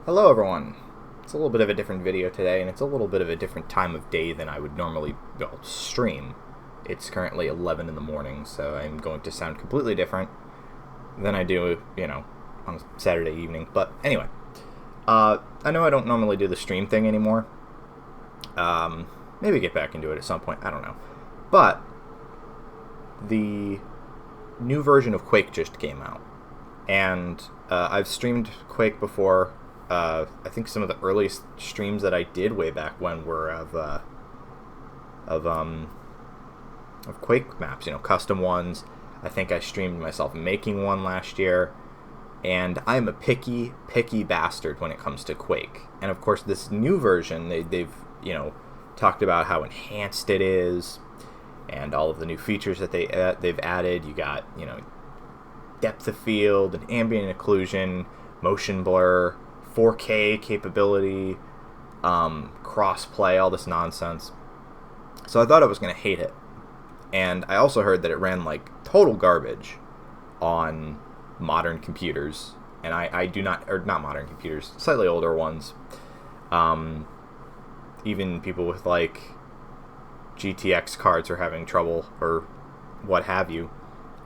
Hello everyone. It's a little bit of a different video today, and it's a little bit of a different time of day than I would normally stream. It's currently 11 in the morning, so I'm going to sound completely different than I do, on a Saturday evening. But anyway, I know I don't normally do the stream thing anymore. Maybe get back into it at some point, I don't know. But the new version of Quake just came out, and I've streamed Quake before. I think some of the earliest streams that I did way back when were of Quake maps, custom ones. I think I streamed myself making one last year, and I'm a picky bastard when it comes to Quake. And of course, this new version, they've talked about how enhanced it is, and all of the new features that they've added. You got depth of field and ambient occlusion, motion blur, 4K capability, cross-play, all this nonsense. So I thought I was going to hate it. And I also heard that it ran like total garbage on modern computers. And I do not, or not modern computers, slightly older ones. Even people with like GTX cards are having trouble, or what have you.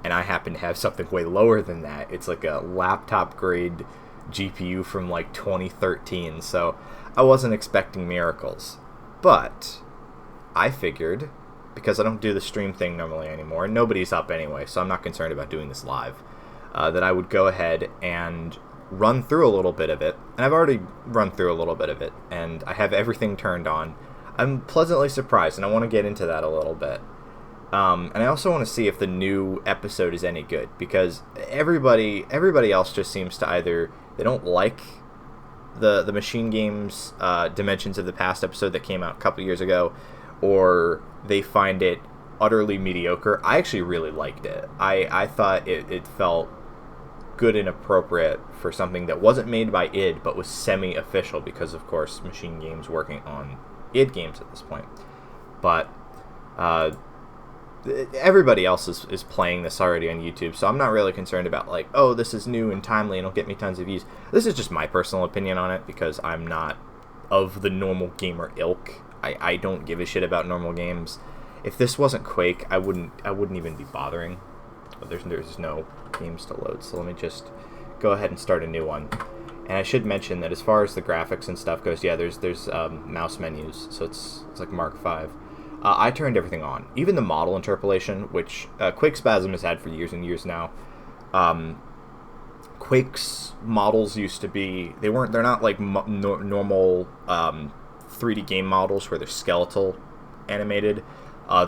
And I happen to have something way lower than that. It's like a laptop grade GPU from like 2013, so I wasn't expecting miracles. But I figured, because I don't do the stream thing normally anymore, and nobody's up anyway, so I'm not concerned about doing this live, that I would go ahead and run through a little bit of it. And I've already run through a little bit of it, and I have everything turned on. I'm pleasantly surprised, and I want to get into that a little bit. And I also want to see if the new episode is any good, because everybody else just seems to either they don't like the Machine Games Dimensions of the Past episode that came out a couple years ago, or they find it utterly mediocre. I actually really liked it. I thought it felt good and appropriate for something that wasn't made by id, but was semi-official, because of course Machine Games working on id games at this point. But everybody else is playing this already on YouTube, so I'm not really concerned about like, oh, this is new and timely and it'll get me tons of views. This is just my personal opinion on it, because I'm not of the normal gamer ilk. I don't give a shit about normal games. If this wasn't Quake, I wouldn't even be bothering. But there's no games to load, so let me just go ahead and start a new one. And I should mention that as far as the graphics and stuff goes, yeah, there's mouse menus, so it's like Mark V. I turned everything on, even the model interpolation, which Quake Spasm has had for years and years now. Quake's models used to be, they're not like normal 3D game models where they're skeletal animated.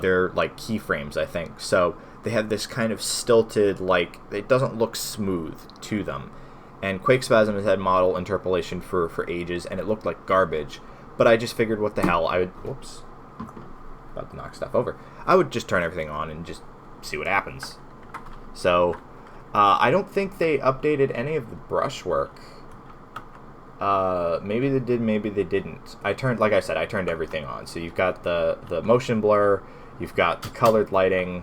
They're like keyframes, I think. So they have this kind of stilted, like, it doesn't look smooth to them. And Quake Spasm has had model interpolation for ages, and it looked like garbage. But I just figured, what the hell, whoops. About to knock stuff over. I would just turn everything on and just see what happens. So, I don't think they updated any of the brushwork. Maybe they did, maybe they didn't. Like I said, I turned everything on. So you've got the motion blur, you've got the colored lighting.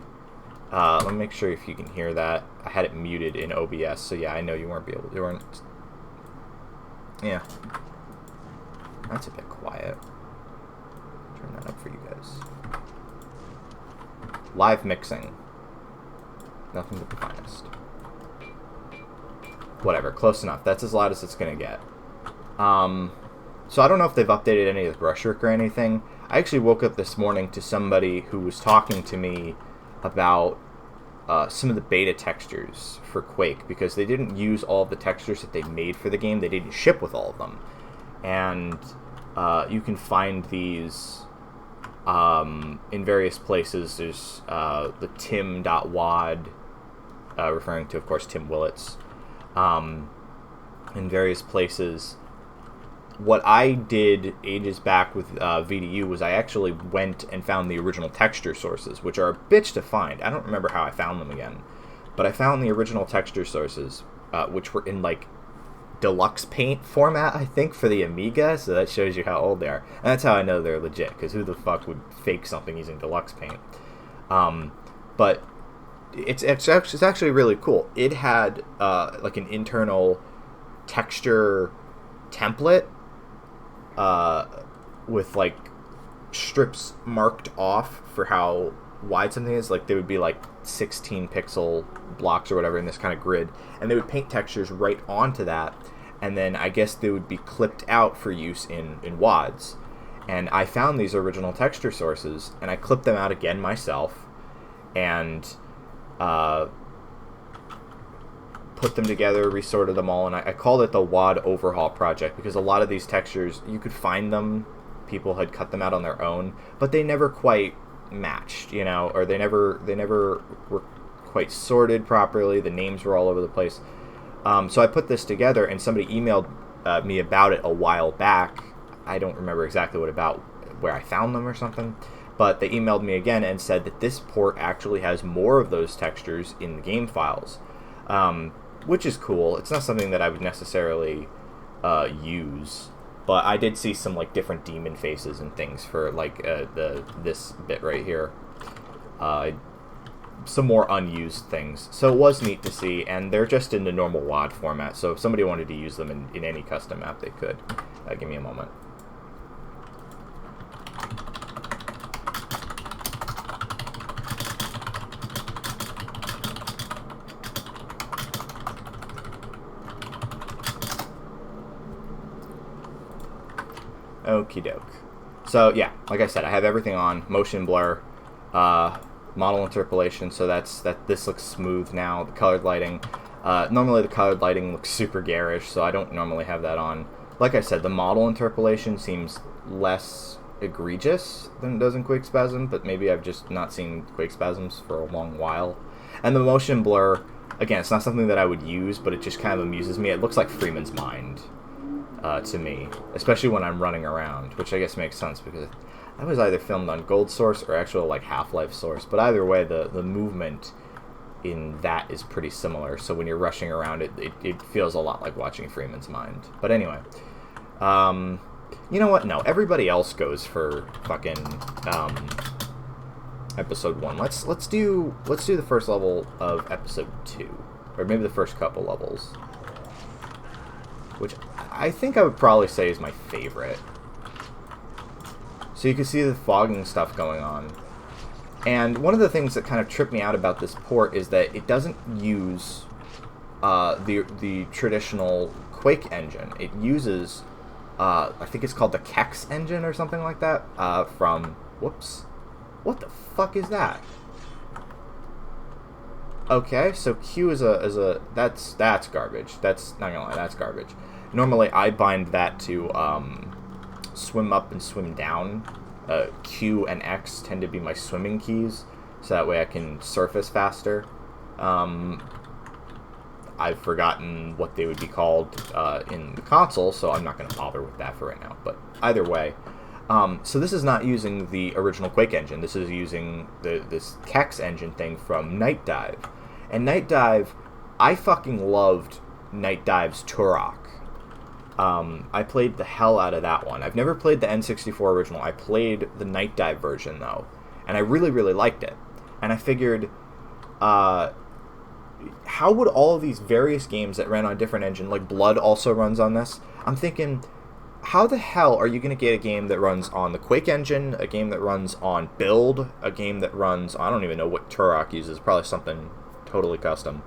Let me make sure if you can hear that. I had it muted in OBS, so yeah, I know you weren't yeah. That's a bit quiet. Turn that up for you guys. Live mixing. Nothing but the finest. Whatever, close enough. That's as loud as it's gonna get. So I don't know if they've updated any of the brushwork or anything. I actually woke up this morning to somebody who was talking to me about some of the beta textures for Quake, because they didn't use all of the textures that they made for the game. They didn't ship with all of them. And you can find these in various places. There's the tim.wad, referring to, of course, Tim Willits, in various places. What I did ages back with VDU was I actually went and found the original texture sources, which are a bitch to find. I don't remember how I found them again, but I found the original texture sources, which were in like Deluxe Paint format, I think, for the Amiga, so that shows you how old they are. And that's how I know they're legit, because who the fuck would fake something using Deluxe Paint? But it's actually really cool. It had like an internal texture template with like strips marked off for how wide something is. Like, they would be like 16 pixel blocks or whatever in this kind of grid, and they would paint textures right onto that, and then I guess they would be clipped out for use in WADs. And I found these original texture sources, and I clipped them out again myself, and put them together, resorted them all, and I called it the WAD Overhaul Project, because a lot of these textures, you could find them, people had cut them out on their own, but they never quite matched, you know, or they never were quite sorted properly, the names were all over the place. So I put this together, and somebody emailed me about it a while back. I don't remember exactly where I found them or something, but they emailed me again and said that this port actually has more of those textures in the game files, which is cool. It's not something that I would necessarily use, but I did see some like different demon faces and things for like this bit right here. Some more unused things. So it was neat to see, and they're just in the normal WAD format, so if somebody wanted to use them in any custom map, they could. Give me a moment. Okie doke. So yeah, like I said, I have everything on. Motion blur, model interpolation, so this looks smooth now. The colored lighting, normally the colored lighting looks super garish, so I don't normally have that on. Like I said, the model interpolation seems less egregious than it does in Quake Spasm, but maybe I've just not seen Quake Spasms for a long while. And the motion blur, again, it's not something that I would use, but it just kind of amuses me. It looks like Freeman's Mind to me, especially when I'm running around, which I guess makes sense because I was either filmed on Gold Source or actual like Half-Life Source, but either way, the movement in that is pretty similar, so when you're rushing around, it feels a lot like watching Freeman's Mind. But anyway, you know what? No, everybody else goes for fucking episode 1. Let's do the first level of episode 2, or maybe the first couple levels, which I think I would probably say is my favorite. So you can see the fogging stuff going on. And one of the things that kind of tripped me out about this port is that it doesn't use the traditional Quake engine. It uses, I think it's called the Kex engine or something like that, from, whoops, what the fuck is that? Okay, so Q is that's garbage. That's, not gonna lie, that's garbage. Normally I bind that to swim up and swim down. Q and X tend to be my swimming keys, so that way I can surface faster. I've forgotten what they would be called in the console, so I'm not going to bother with that for right now. But either way, so this is not using the original Quake engine. This is using this Kex engine thing from Night Dive. And Night Dive, I fucking loved Night Dive's Turok. I played the hell out of that one. I've never played the N64 original. I played the Night Dive version, though, and I really, really liked it. And I figured, how would all of these various games that ran on a different engine, like Blood also runs on this, I'm thinking, how the hell are you going to get a game that runs on the Quake engine, a game that runs on Build, a game that runs, I don't even know what Turok uses, probably something totally custom.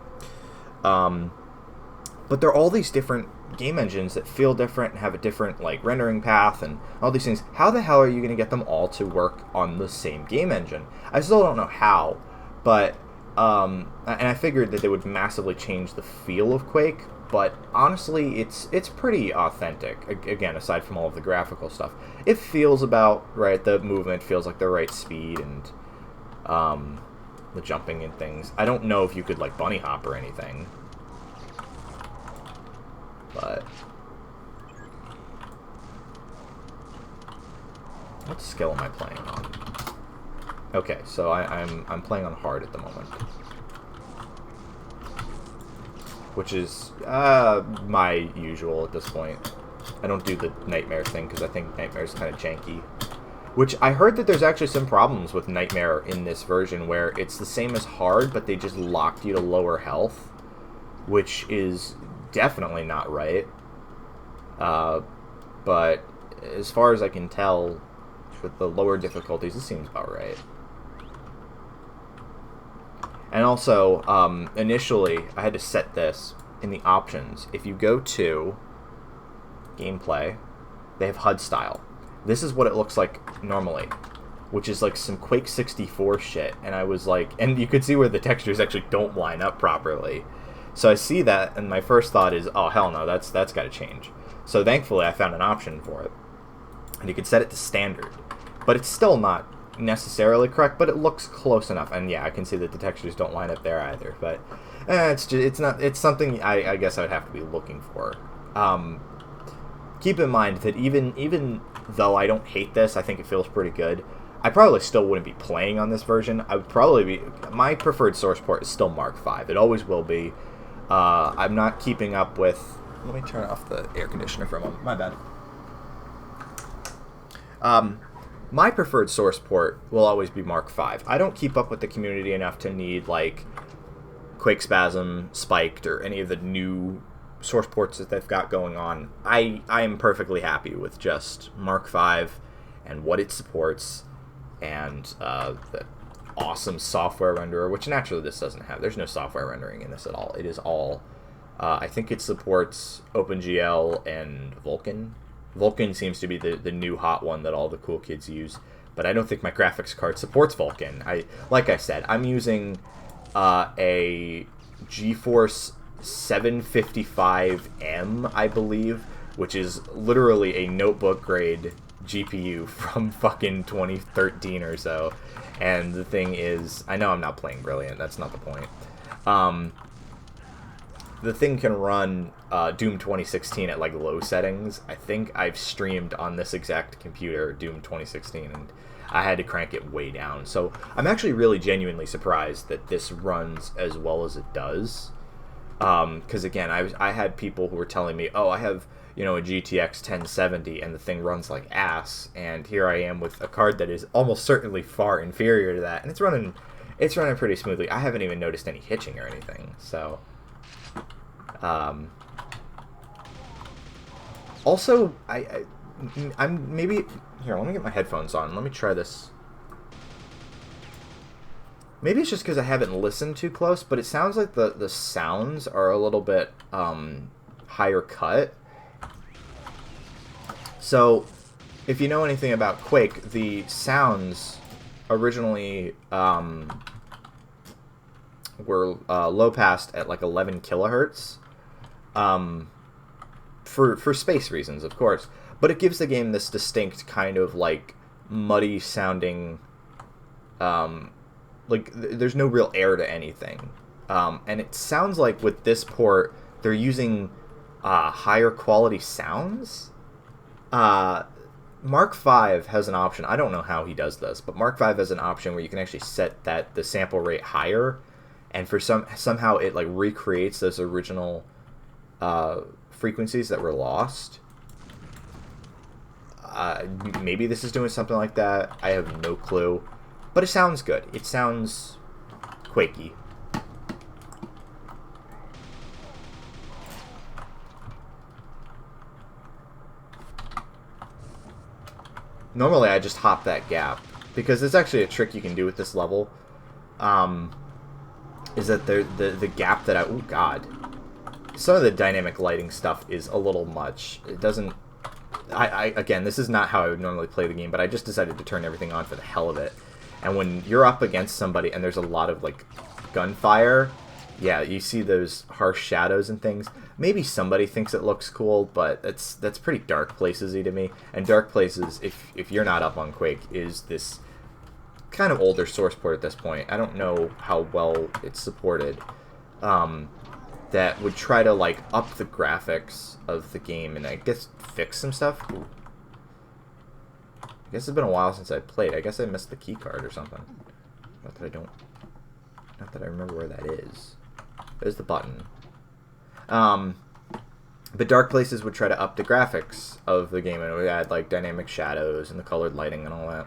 But there are all these different game engines that feel different and have a different like rendering path and all these things. How the hell are you going to get them all to work on the same game engine? I still don't know how, but and I figured that they would massively change the feel of Quake, but honestly it's pretty authentic. Again, aside from all of the graphical stuff, it feels about right. The movement feels like the right speed, and the jumping and things. I don't know if you could like bunny hop or anything. But what skill am I playing on? Okay, so I'm playing on hard at the moment, which is my usual at this point. I don't do the Nightmare thing because I think Nightmare is kind of janky. Which I heard that there's actually some problems with Nightmare in this version where it's the same as hard, but they just locked you to lower health, which is definitely not right. But as far as I can tell, with the lower difficulties, it seems about right. And also, initially, I had to set this in the options. If you go to gameplay, they have HUD style. This is what it looks like normally, which is like some Quake 64 shit. And I was like, and you could see where the textures actually don't line up properly. So I see that, and my first thought is, oh hell no, that's got to change. So thankfully, I found an option for it, and you could set it to standard, but it's still not necessarily correct, but it looks close enough. And yeah, I can see that the textures don't line up there either. But it's something I guess I would have to be looking for. Keep in mind that even though I don't hate this, I think it feels pretty good. I probably still wouldn't be playing on this version. I would probably be. My preferred source port is still Mark V. It always will be. I'm not keeping up with. Let me turn off the air conditioner for a moment. My bad. My preferred source port will always be Mark V. I don't keep up with the community enough to need like Quake Spasm, Spiked, or any of the new source ports that they've got going on. I am perfectly happy with just Mark V and what it supports, and the awesome software renderer, which naturally this doesn't have. There's no software rendering in this at all. It is all, I think it supports OpenGL and Vulkan. Vulkan seems to be the new hot one that all the cool kids use, but I don't think my graphics card supports Vulkan. Like I said, I'm using a GeForce 755M, I believe, which is literally a notebook grade GPU from fucking 2013 or so. And the thing is, I know I'm not playing Brilliant, that's not the point. The thing can run Doom 2016 at like low settings. I think I've streamed on this exact computer Doom 2016, and I had to crank it way down. So I'm actually really genuinely surprised that this runs as well as it does. Because again, I had people who were telling me, oh, I have, you know, a GTX 1070 and the thing runs like ass, and here I am with a card that is almost certainly far inferior to that, and it's running pretty smoothly. I haven't even noticed any hitching or anything. So also, I'm maybe here. Let me get my headphones on. Let me try this. Maybe it's just because I haven't listened too close, but it sounds like the sounds are a little bit higher cut. So, if you know anything about Quake, the sounds originally were low passed at like 11 kilohertz. For space reasons, of course, but it gives the game this distinct kind of like muddy sounding, like there's no real air to anything, and it sounds like with this port they're using higher quality sounds. Mark V has an option. I don't know how he does this, but Mark V has an option where you can actually set the sample rate higher, and for somehow it like recreates those original frequencies that were lost. Maybe this is doing something like that. I have no clue, but it sounds good. It sounds Quakey. Normally I just hop that gap, because it's actually a trick you can do with this level. Is that the gap that oh god. Some of the dynamic lighting stuff is a little much. It doesn't... again, this is not how I would normally play the game, but I just decided to turn everything on for the hell of it. And when you're up against somebody and there's a lot of, like, gunfire, yeah, you see those harsh shadows and things. Maybe somebody thinks it looks cool, but that's pretty Dark Places-y to me. And Dark Places, if you're not up on Quake, is this kind of older source port at this point. I don't know how well it's supported. That would try to like up the graphics of the game and I guess fix some stuff. Ooh. I guess it's been a while since I played. I guess I missed the key card or something. Not that I remember where that is. There's the button. But Dark Places would try to up the graphics of the game, and it would add like dynamic shadows and the colored lighting and all that.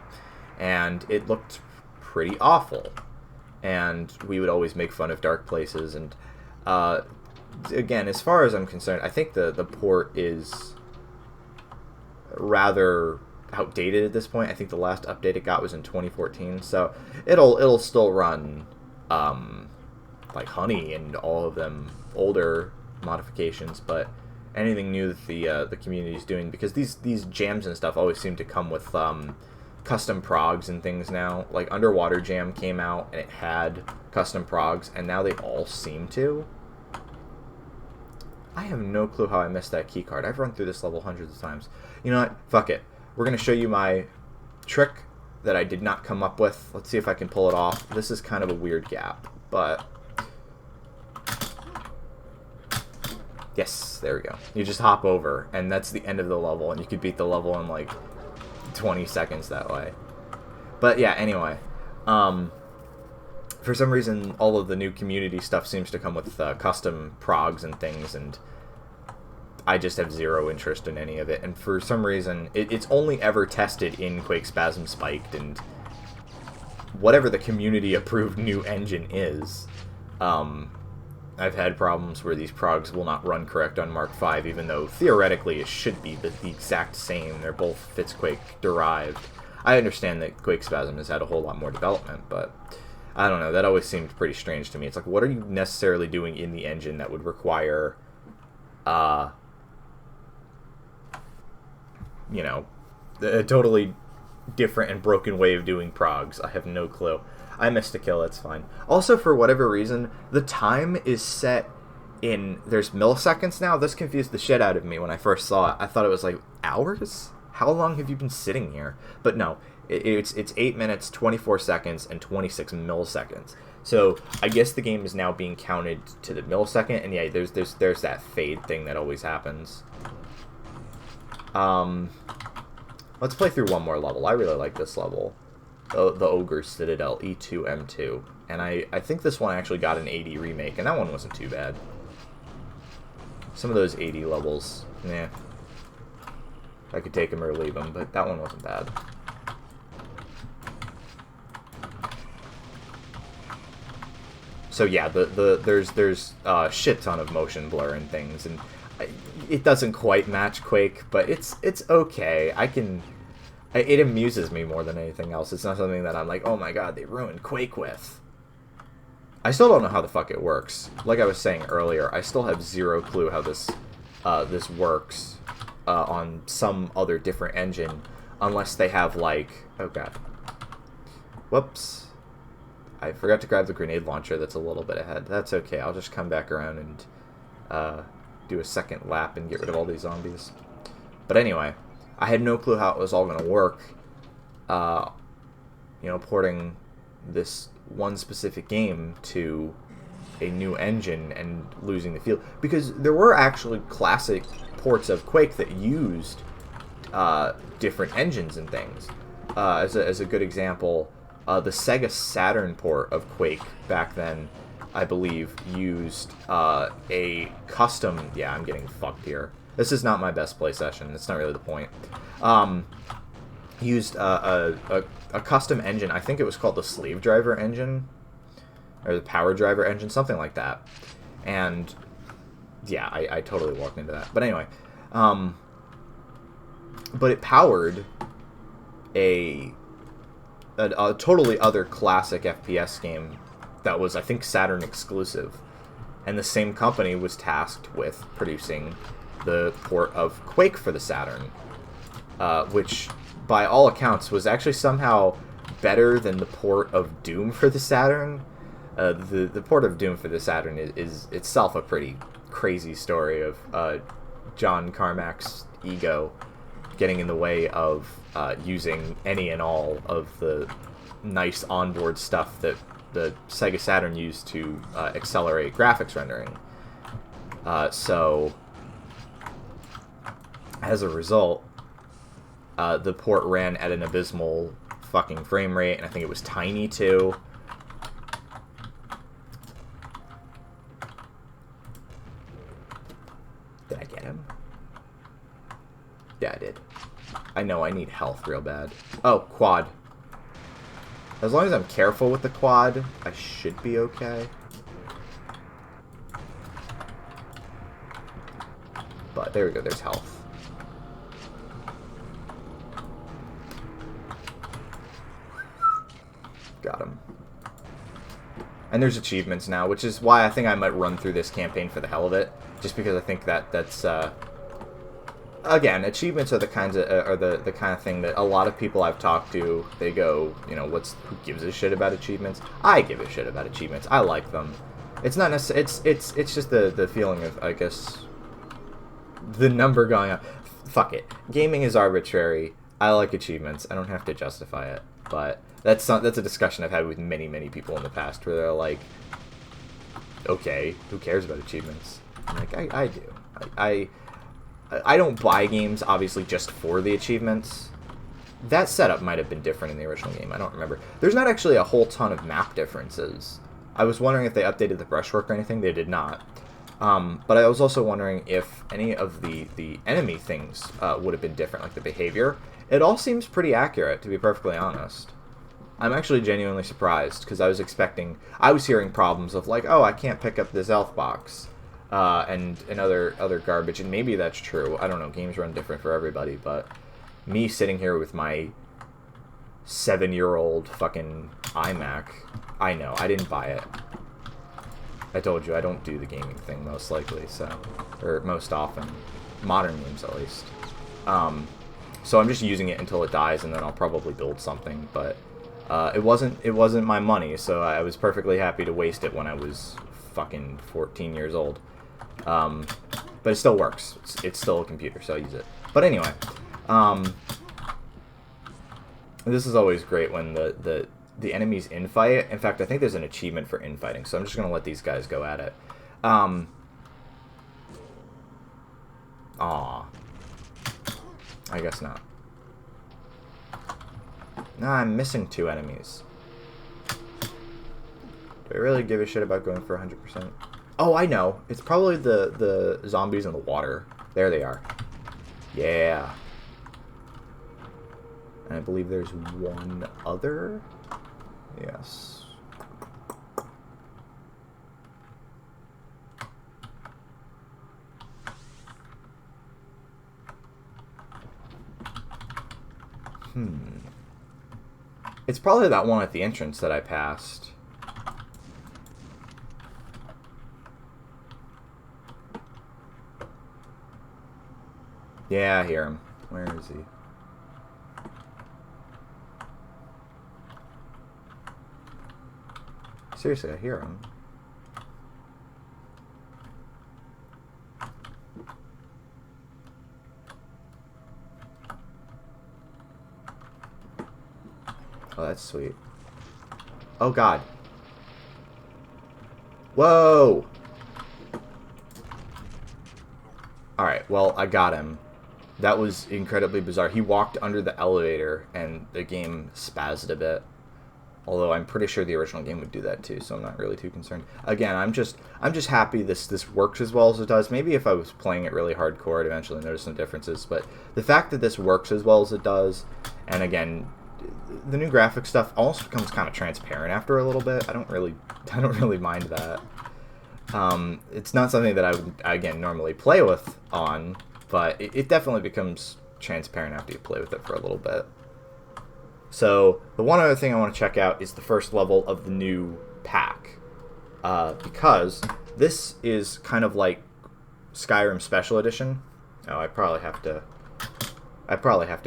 And it looked pretty awful. And we would always make fun of Dark Places. And again, as far as I'm concerned, I think the port is rather outdated at this point. I think the last update it got was in 2014, so it'll still run like Honey and all of them older modifications, but anything new that the community is doing, because these jams and stuff always seem to come with custom progs and things now. Like Underwater Jam came out and it had custom progs, and now they all seem to. I have no clue how I missed that key card. I've run through this level hundreds of times. You know what? Fuck it. We're going to show you my trick that I did not come up with. Let's see if I can pull it off. This is kind of a weird gap, but... Yes, there we go. You just hop over, and that's the end of the level, and you could beat the level in like 20 seconds that way. But yeah, anyway. For some reason, all of the new community stuff seems to come with custom progs and things, and I just have zero interest in any of it. And for some reason, it's only ever tested in Quake Spasm Spiked, and whatever the community-approved new engine is, I've had problems where these progs will not run correct on Mark V, even though theoretically it should be the exact same. They're both Fitzquake derived. I understand that Quake Spasm has had a whole lot more development, but I don't know. That always seemed pretty strange to me. It's like, what are you necessarily doing in the engine that would require, you know, a totally different and broken way of doing progs? I have no clue. I missed a kill, it's fine. Also, for whatever reason, the time is set in... There's milliseconds now? This confused the shit out of me when I first saw it. I thought it was like, hours? How long have you been sitting here? But no, it's 8 minutes, 24 seconds, and 26 milliseconds. So, I guess the game is now being counted to the millisecond, and yeah, there's that fade thing that always happens. Let's play through one more level. I really like this level. The Ogre Citadel, E2M2. And I think this one actually got an 80 remake, and that one wasn't too bad. Some of those 80 levels, nah. I could take them or leave them, but that one wasn't bad. So yeah, there's a shit ton of motion blur and things, and it doesn't quite match Quake, but it's okay. It amuses me more than anything else. It's not something that I'm like, oh my god, they ruined Quake with. I still don't know how the fuck it works. Like I was saying earlier, I still have zero clue how this works on some other different engine, unless they have like, oh god, whoops, I forgot to grab the grenade launcher. That's a little bit ahead. That's okay. I'll just come back around and do a second lap and get rid of all these zombies. But anyway, I had no clue how it was all going to work, you know, porting this one specific game to a new engine and losing the feel. Because there were actually classic ports of Quake that used different engines and things. As a good example, the Sega Saturn port of Quake back then, I believe, used a custom... Yeah, I'm getting fucked here. This is not my best play session. That's not really the point. Used a custom engine. I think it was called the Slave Driver engine, or the Power Driver engine, something like that. And yeah, I totally walked into that. But anyway, but it powered a totally other classic FPS game that was, I think, Saturn exclusive. And the same company was tasked with producing the port of Quake for the Saturn, which, by all accounts, was actually somehow better than the port of Doom for the Saturn. The port of Doom for the Saturn is itself a pretty crazy story of John Carmack's ego getting in the way of using any and all of the nice onboard stuff that the Sega Saturn used to accelerate graphics rendering. So, as a result, the port ran at an abysmal fucking frame rate, and I think it was tiny too. Did I get him? Yeah, I did. I know I need health real bad. Oh, quad. As long as I'm careful with the quad, I should be okay. But there we go, there's health. Got him. And there's achievements now, which is why I think I might run through this campaign for the hell of it, just because I think that's again, achievements are the kinds of the kind of thing that a lot of people I've talked to, they go, you know, who gives a shit about achievements? I give a shit about achievements. I like them. It's not necessarily, it's just the feeling of, I guess, the number going up. Fuck it. Gaming is arbitrary. I like achievements. I don't have to justify it. But that's a discussion I've had with many people in the past, where they're like, okay, who cares about achievements? I'm like, I do. I don't buy games, obviously, just for the achievements. That setup might have been different in the original game. I don't remember. There's not actually a whole ton of map differences. I was wondering if they updated the brushwork or anything. They did not. But I was also wondering if any of the enemy things would have been different, like the behavior. It all seems pretty accurate, to be perfectly honest. I'm actually genuinely surprised, because I was hearing problems of like, oh, I can't pick up this health box, and other garbage, and maybe that's true. I don't know, games run different for everybody, but me sitting here with my 7-year-old fucking iMac, I know, I didn't buy it. I told you, I don't do the gaming thing most likely, or most often. Modern games, at least. So I'm just using it until it dies, and then I'll probably build something, but it wasn't my money, so I was perfectly happy to waste it when I was fucking 14 years old. But it still works. It's still a computer, so I use it. But anyway, this is always great when the enemies infight. In fact, I think there's an achievement for infighting, so I'm just going to let these guys go at it. Aw. I guess not. Nah, I'm missing 2 enemies. Do I really give a shit about going for 100%? Oh, I know. It's probably the zombies in the water. There they are. Yeah. And I believe there's one other. Yes. It's probably that one at the entrance that I passed. Yeah, I hear him. Where is he? Seriously, I hear him. Oh, that's sweet. Oh, God. Whoa! Alright, well, I got him. That was incredibly bizarre. He walked under the elevator, and the game spazzed a bit. Although I'm pretty sure the original game would do that too, so I'm not really too concerned. Again, I'm just happy this works as well as it does. Maybe if I was playing it really hardcore, I'd eventually notice some differences. But the fact that this works as well as it does, and again, the new graphic stuff almost becomes kind of transparent after a little bit. I don't really mind that. It's not something that I would, again, normally play with on, but it definitely becomes transparent after you play with it for a little bit. So, the one other thing I want to check out is the first level of the new pack. Because this is kind of like Skyrim Special Edition. Oh, I probably have to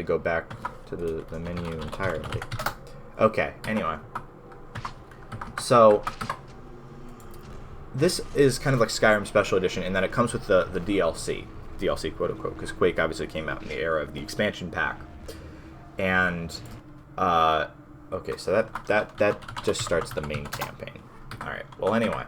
go back to the menu entirely. Okay, anyway. So, this is kind of like Skyrim Special Edition in that it comes with the DLC. DLC, quote-unquote, because Quake obviously came out in the era of the expansion pack. And... okay, so that just starts the main campaign. Alright, well anyway.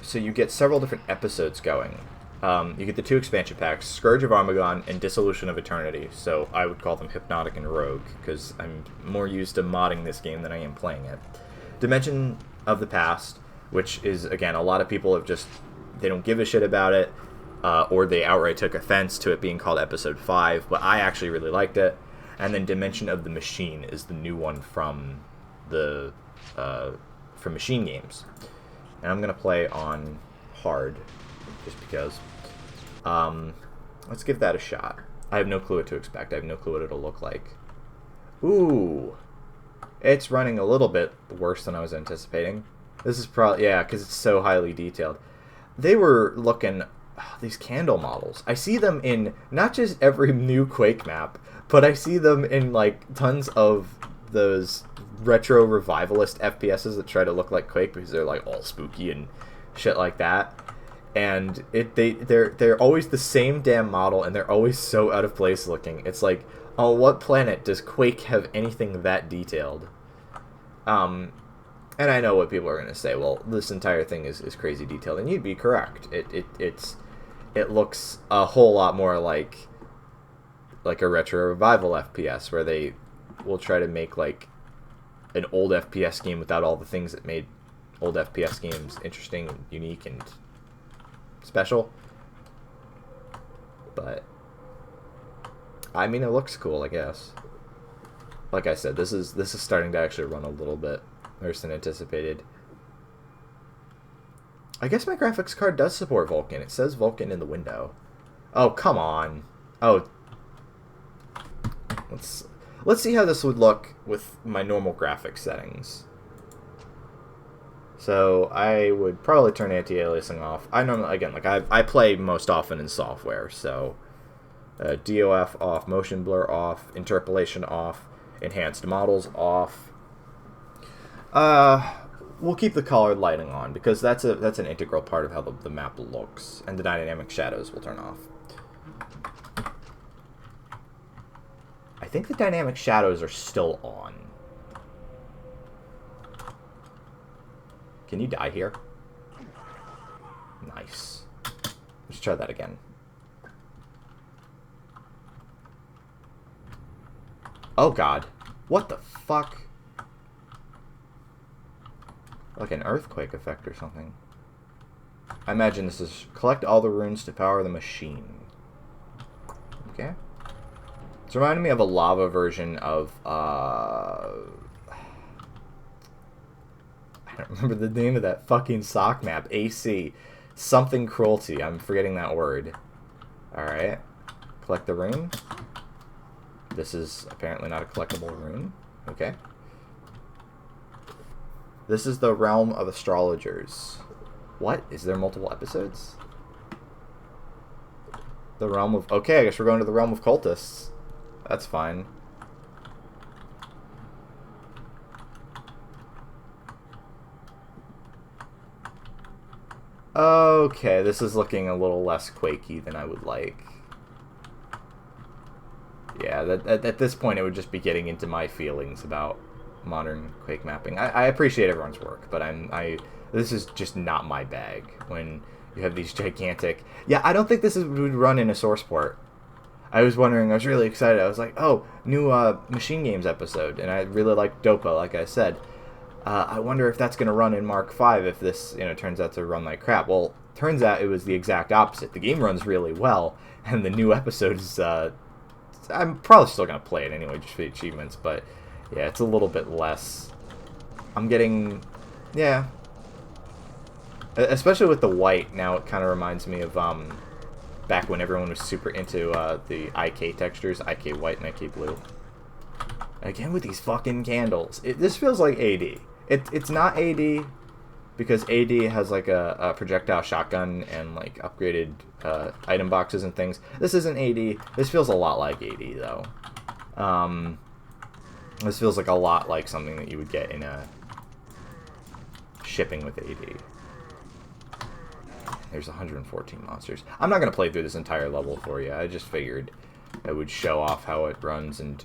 So you get several different episodes going. You get the 2 expansion packs, Scourge of Armagon and Dissolution of Eternity. So I would call them Hypnotic and Rogue, because I'm more used to modding this game than I am playing it. Dimension of the Past, which is, again, a lot of people have just, they don't give a shit about it. Or they outright took offense to it being called Episode 5, but I actually really liked it. And then Dimension of the Machine is the new one from the from Machine Games. And I'm going to play on hard, just because. Let's give that a shot. I have no clue what to expect. I have no clue what it'll look like. Ooh. It's running a little bit worse than I was anticipating. This is probably, yeah, because it's so highly detailed. They were looking, these candle models. I see them in not just every new Quake map, but I see them in, like, tons of those retro revivalist FPSs that try to look like Quake because they're, like, all spooky and shit like that. And they're always the same damn model, and they're always so out of place looking. It's like, on what planet does Quake have anything that detailed? And I know what people are going to say. Well, this entire thing is crazy detailed, and you'd be correct. It looks a whole lot more like a retro revival FPS, where they will try to make like an old FPS game without all the things that made old FPS games interesting, and unique, and special. But I mean, it looks cool, I guess. Like I said, this is starting to actually run a little bit worse than anticipated. I guess my graphics card does support Vulkan. It says Vulkan in the window. Oh, come on. Oh. Let's see how this would look with my normal graphics settings. So I would probably turn anti-aliasing off. I normally, again, like I play most often in software, so DOF off, motion blur off, interpolation off, enhanced models off. We'll keep the colored lighting on because that's an integral part of how the map looks, and the dynamic shadows will turn off. I think the dynamic shadows are still on. Can you die here? Nice. Let's try that again. Oh god. What the fuck? Like an earthquake effect or something. I imagine this is collect all the runes to power the machine. Okay. It's reminding me of a lava version of, I don't remember the name of that fucking sock map. AC. Something cruelty. I'm forgetting that word. Alright. Collect the rune. This is apparently not a collectible rune. Okay. This is the realm of astrologers. What? Is there multiple episodes? The realm of... Okay, I guess we're going to the realm of cultists. That's fine. Okay, this is looking a little less Quakey than I would like. Yeah, at this point it would just be getting into my feelings about modern Quake mapping. I appreciate everyone's work, but this is just not my bag when you have these gigantic... Yeah, I don't think this would run in a source port. I was wondering, I was really excited. I was like, oh, new Machine Games episode, and I really like Dopa, like I said. I wonder if that's going to run in Mark V if this, turns out to run like crap. Well, turns out it was the exact opposite. The game runs really well, and the new episode is... I'm probably still going to play it anyway, just for the achievements, but yeah, it's a little bit less. I'm getting... Yeah. Especially with the white, now it kind of reminds me of... back when everyone was super into the IK textures, IK white and IK blue. Again with these fucking candles. This feels like AD. It's not AD because AD has like a projectile shotgun and like upgraded item boxes and things. This isn't AD. This feels a lot like AD though. This feels like a lot like something that you would get in a shipping with AD. There's 114 monsters. I'm not going to play through this entire level for you. I just figured I would show off how it runs, and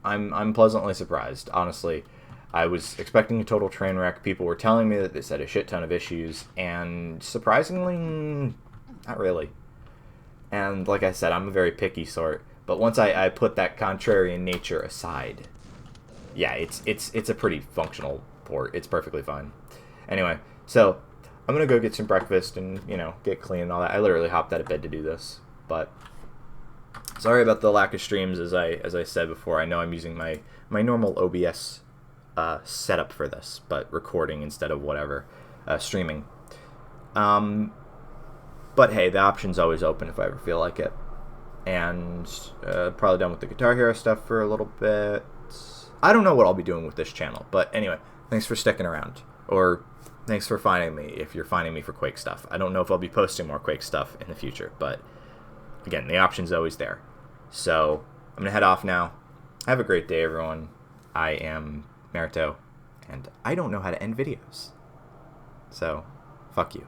I'm pleasantly surprised. Honestly, I was expecting a total train wreck. People were telling me that this had a shit ton of issues, and surprisingly, not really. And like I said, I'm a very picky sort, but once I put that contrarian nature aside, yeah, it's a pretty functional port. It's perfectly fine. Anyway, so... I'm going to go get some breakfast and, get clean and all that. I literally hopped out of bed to do this. But sorry about the lack of streams, as I said before. I know I'm using my normal OBS setup for this, but recording instead of whatever, streaming. But hey, the option's always open if I ever feel like it. And probably done with the Guitar Hero stuff for a little bit. I don't know what I'll be doing with this channel. But anyway, thanks for sticking around. Or thanks for finding me if you're finding me for Quake stuff. I don't know if I'll be posting more Quake stuff in the future, but again, the option's always there. So I'm going to head off now. Have a great day, everyone. I am Merito, and I don't know how to end videos. So, fuck you.